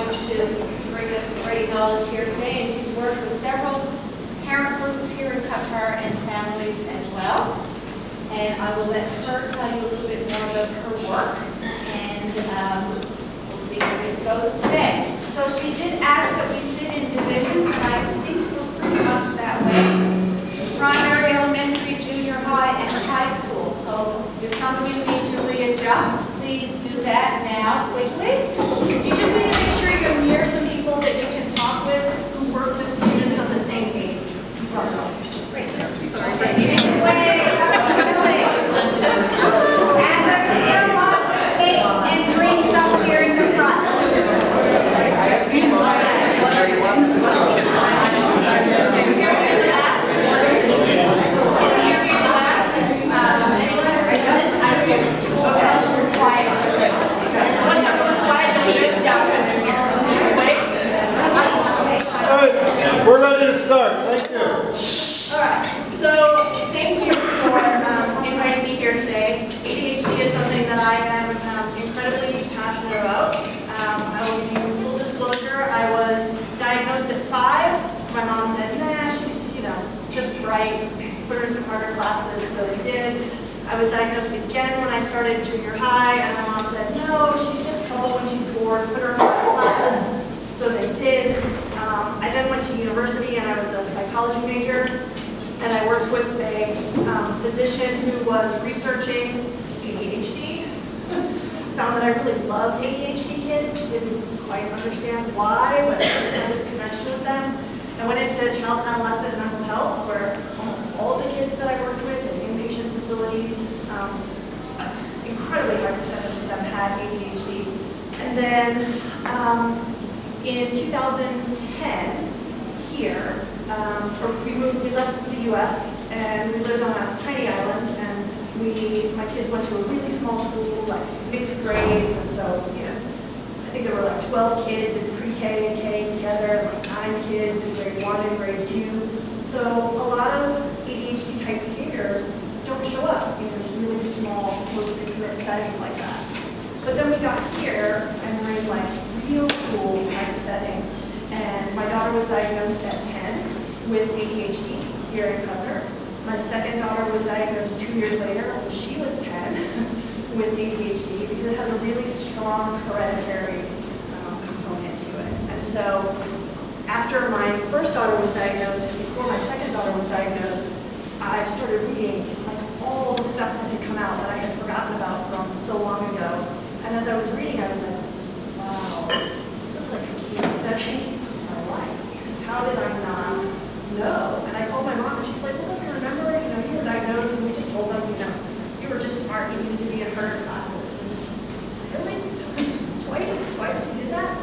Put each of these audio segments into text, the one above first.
going to bring us some great knowledge here today, and she's worked with several parent groups here in Qatar and families as well. And I will let her tell you a little bit more about her work, and we'll see where this goes today. So she did ask that we sit in divisions, and I think we're pretty much that way. Primary, elementary, junior high, and high school. So if some of you need to readjust, please do that now quickly. You just need to make sure you're near some people that you can talk with who work with students of the same age. Right there. And there's still lots of cake and drinks up here in the front. We're ready to start. Thank you. All right. So thank you for inviting me here today. ADHD is something that I am incredibly passionate about. I will give you full disclosure. I was diagnosed at 5. My mom said, nah, she's, just bright. Put her in some harder classes, so they did. I was diagnosed again when I started junior high, and my mom said, no, she's just trouble when she's bored. Put her in harder classes, so they did. I then went to university, and I was a psychology major, and I worked with a physician who was researching ADHD. Found that I really loved ADHD kids, didn't quite understand why, but I had this connection with them. I went into child and adolescent mental health, where almost all of the kids that I worked with in inpatient facilities, incredibly high percentage of them had ADHD. And then in 2010, here, we left the U.S. and we lived on a tiny island, and my kids went to a really small school, like mixed grades, and so, I think there were like 12 kids in pre-K and K together, like 9 kids in grade 1 and grade 2. So a lot of ADHD type behaviors don't show up in really small, close, intimate settings like that. But then we got here and we're in like real cool kind of setting. And my daughter was diagnosed at 10 with ADHD here in Qatar. My second daughter was diagnosed 2 years later when she was 10 with ADHD because it has a really strong hereditary component to it. And so after my first daughter was diagnosed and before my second daughter was diagnosed, I started reading like all the stuff that had come out that I had forgotten about from so long ago. And as I was reading, I was like, wow, this is like a case study of my life. How did I not know? And I called my mom and she's like, well, don't you remember? You were diagnosed and we just told them, you were just smart, you needed to be in her classes. Really? Twice you did that?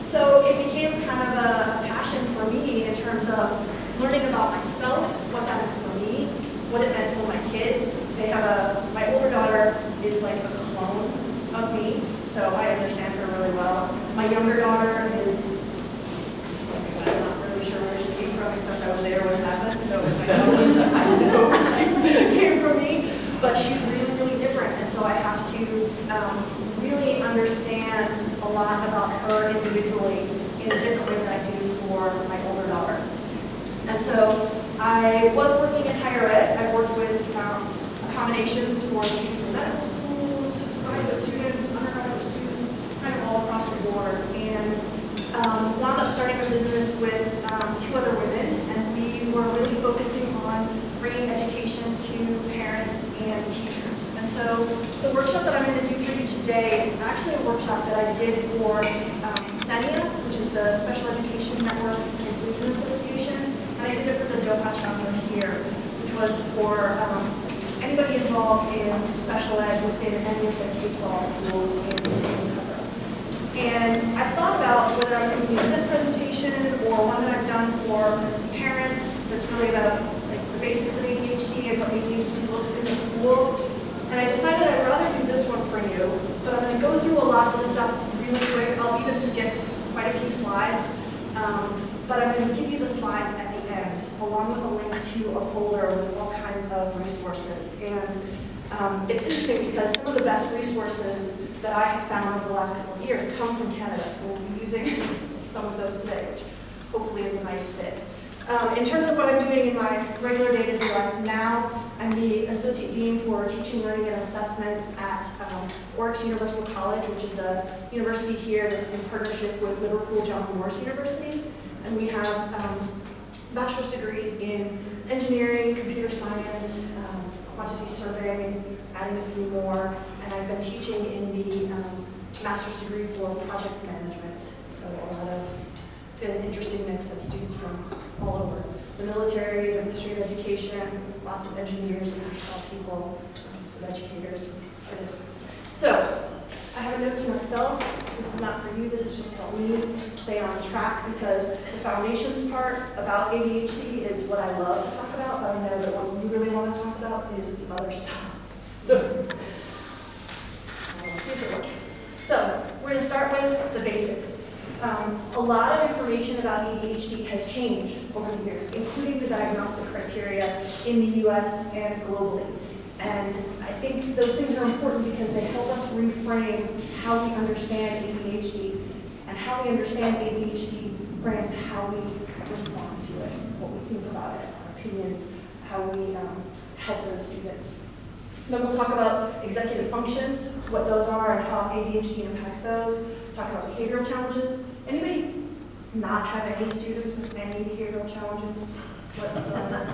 So it became kind of a passion for me in terms of learning about myself, what that meant for me, what it meant for my kids. My older daughter is like a clone of me, so I understand her really well. My younger daughter is, I'm not really sure where she came from, except I was there when it happened, so I don't know where she came from me, but she's really, really different, and so I have to really understand a lot about her individually in a different way than I do for my older daughter. And so I was working in higher ed. I worked with accommodations for students in medical schools, graduate students, undergraduate students, kind of all across the board. And wound up starting a business with 2 other women, and we were really focusing on bringing education to parents and teachers. And so the workshop that I'm going to do for you today is actually a workshop that I did for SENIA, which is the Special Education Network Inclusion Association, and I did it for the Doha chapter here, which was for anybody involved in special ed within any of the K-12 schools in Qatar. And I thought about whether I could use this presentation or one that I've done for parents that's really about the basics of ADHD and what ADHD looks in the school. And I decided I'd rather do this one for you, but I'm going to go through a lot of this stuff really quick. I'll even skip quite a few slides, but I'm going to give you the slides at the end, along with a link to a folder with all kinds of resources. And it's interesting because some of the best resources that I have found over the last couple of years come from Canada, so we'll be using some of those today, which hopefully is a nice fit. In terms of what I'm doing in my regular day-to-day life now, I'm the Associate Dean for Teaching, Learning, and Assessment at Oryx Universal College, which is a university here that's in partnership with Liverpool John Moores University. And we have bachelor's degrees in engineering, computer science, quantity surveying, adding a few more. And I've been teaching in the master's degree for project management. So a lot of an interesting mix of students from all over. The military, the Ministry of Education, lots of engineers and national people, some educators, artists. So, I have a note to myself. This is not for you, this is just to help me stay on track because the foundations part about ADHD is what I love to talk about, but I know that what you really want to talk about is the other stuff. See if it works. So, we're going to start with the basics. A lot of information about ADHD has changed over the years, including the diagnostic criteria in the US and globally. And I think those things are important because they help us reframe how we understand ADHD, and how we understand ADHD frames how we respond to it, what we think about it, our opinions, how we help those students. Then we'll talk about executive functions, what those are and how ADHD impacts those. Talk about behavioral challenges. Anybody not have any students with any behavioral challenges whatsoever?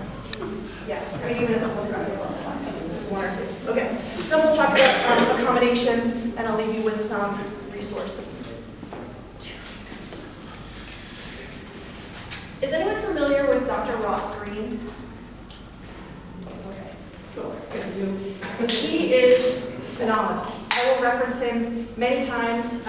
Yeah, I mean, even if it was one or two. Okay. Then we'll talk about accommodations, and I'll leave you with some resources. Is anyone familiar with Dr. Ross Green? Okay, cool. Good. He is phenomenal. I will reference him many times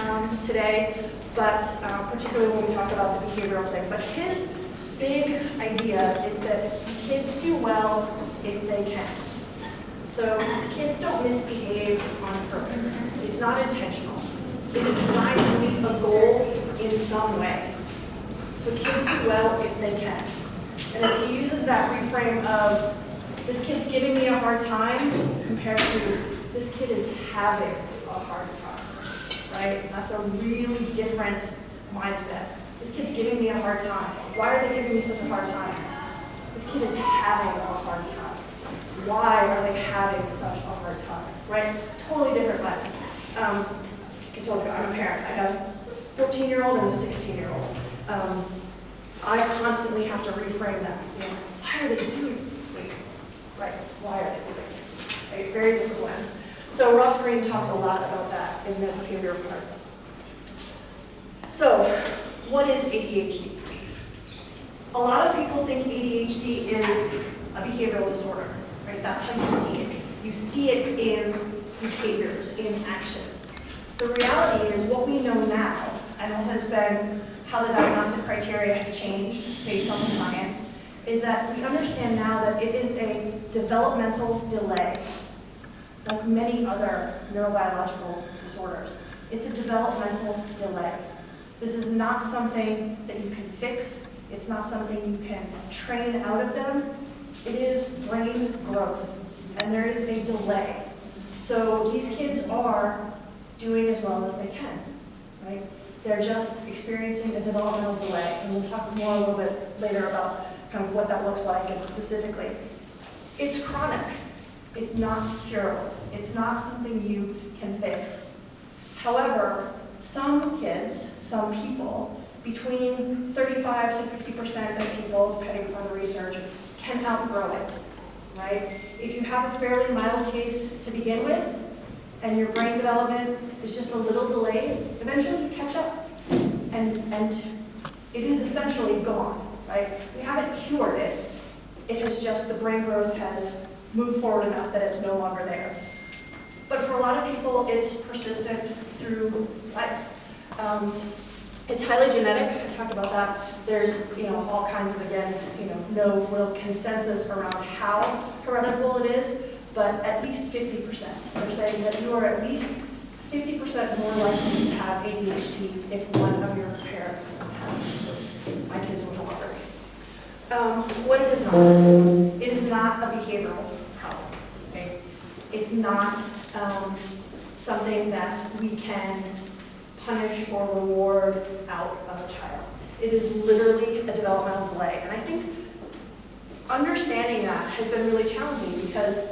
today, but particularly when we talk about the behavioral thing. But his big idea is that kids do well if they can. So kids don't misbehave on purpose. It's not intentional. It is designed to meet a goal in some way. So kids do well if they can. And if he uses that reframe of, this kid's giving me a hard time, compared to, this kid is having a hard time, right? That's a really different mindset. This kid's giving me a hard time. Why are they giving me such a hard time? This kid is having a hard time. Why are they having such a hard time, right? Totally different lens. I told you, I'm a parent. I have a 14-year-old and a 16-year-old. I constantly have to reframe that. You know, why are they doing it? Right, why are they doing it? Right? Very different lens. So Ross Green talks a lot about that in the behavior part. So, what is ADHD? A lot of people think ADHD is a behavioral disorder, right? That's how you see it. You see it in behaviors, in actions. The reality is what we know now, and what has been how the diagnostic criteria have changed based on the science, is that we understand now that it is a developmental delay, like many other neurobiological disorders. It's a developmental delay. This is not something that you can fix. It's not something you can train out of them. It is brain growth, and there is a delay. So these kids are doing as well as they can, right? They're just experiencing a developmental delay, and we'll talk more a little bit later about kind of what that looks like and specifically. It's chronic. It's not curable. It's not something you can fix. However, some kids, some people, between 35 to 50% of people, depending upon the research, can outgrow it, right? If you have a fairly mild case to begin with, and your brain development is just a little delayed, eventually you catch up, and it is essentially gone, right? We haven't cured it. It has just, the brain growth has moved forward enough that it's no longer there. But for a lot of people, it's persistent through life. It's highly genetic. I talked about that. There's, all kinds of, again, no real consensus around how heritable it is, but at least 50%. They're saying that you are at least 50% more likely to have ADHD if one of your parents has it. My kids were not. What it is not. It is not a behavioral problem. Okay? It's not something that we can punish or reward out of a child. It is literally a developmental delay. And I think understanding that has been really challenging because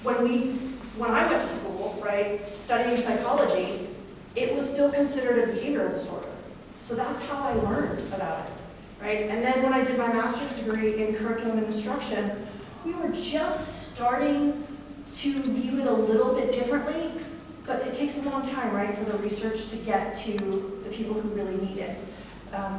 when I went to school, right, studying psychology, it was still considered a behavioral disorder. So that's how I learned about it, right? And then when I did my master's degree in curriculum and instruction, we were just starting to view it a little bit differently, but it takes a long time, right, for the research to get to the people who really need it.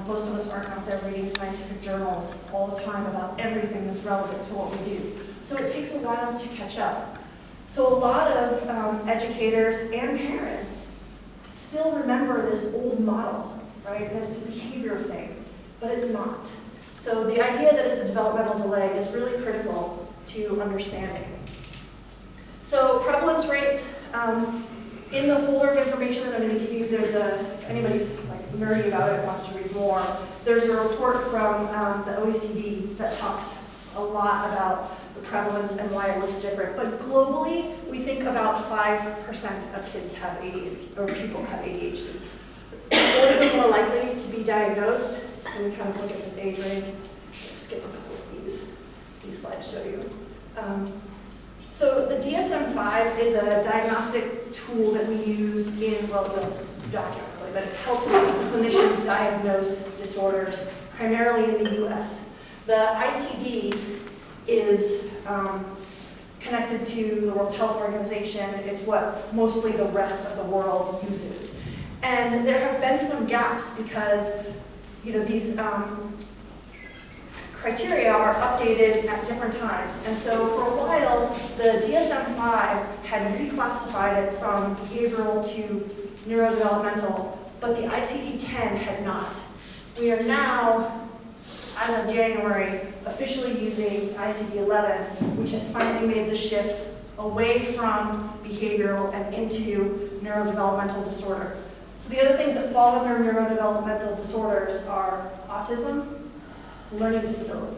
Most of us aren't out there reading scientific journals all the time about everything that's relevant to what we do. So it takes a while to catch up. So a lot of educators and parents still remember this old model, right, that it's a behavior thing, but it's not. So the idea that it's a developmental delay is really critical to understanding. So prevalence rates, in the folder of information that I'm going to give you, there's anybody's like nerdy about it wants to read more, there's a report from the OECD that talks a lot about the prevalence and why it looks different. But globally, we think about 5% of kids have ADHD, or people have ADHD. Boys are more likely to be diagnosed, and we kind of look at this age range. I'll skip a couple of these slides show you. So the DSM-5 is a diagnostic tool that we use in, well, it's a document really, but it helps clinicians diagnose disorders, primarily in the US. The ICD is connected to the World Health Organization. It's what mostly the rest of the world uses. And there have been some gaps because, these criteria are updated at different times. And so for a while, the DSM-5 had reclassified it from behavioral to neurodevelopmental, but the ICD-10 had not. We are now, as of January, officially using ICD-11, which has finally made the shift away from behavioral and into neurodevelopmental disorder. So the other things that fall under neurodevelopmental disorders are autism, learning disability.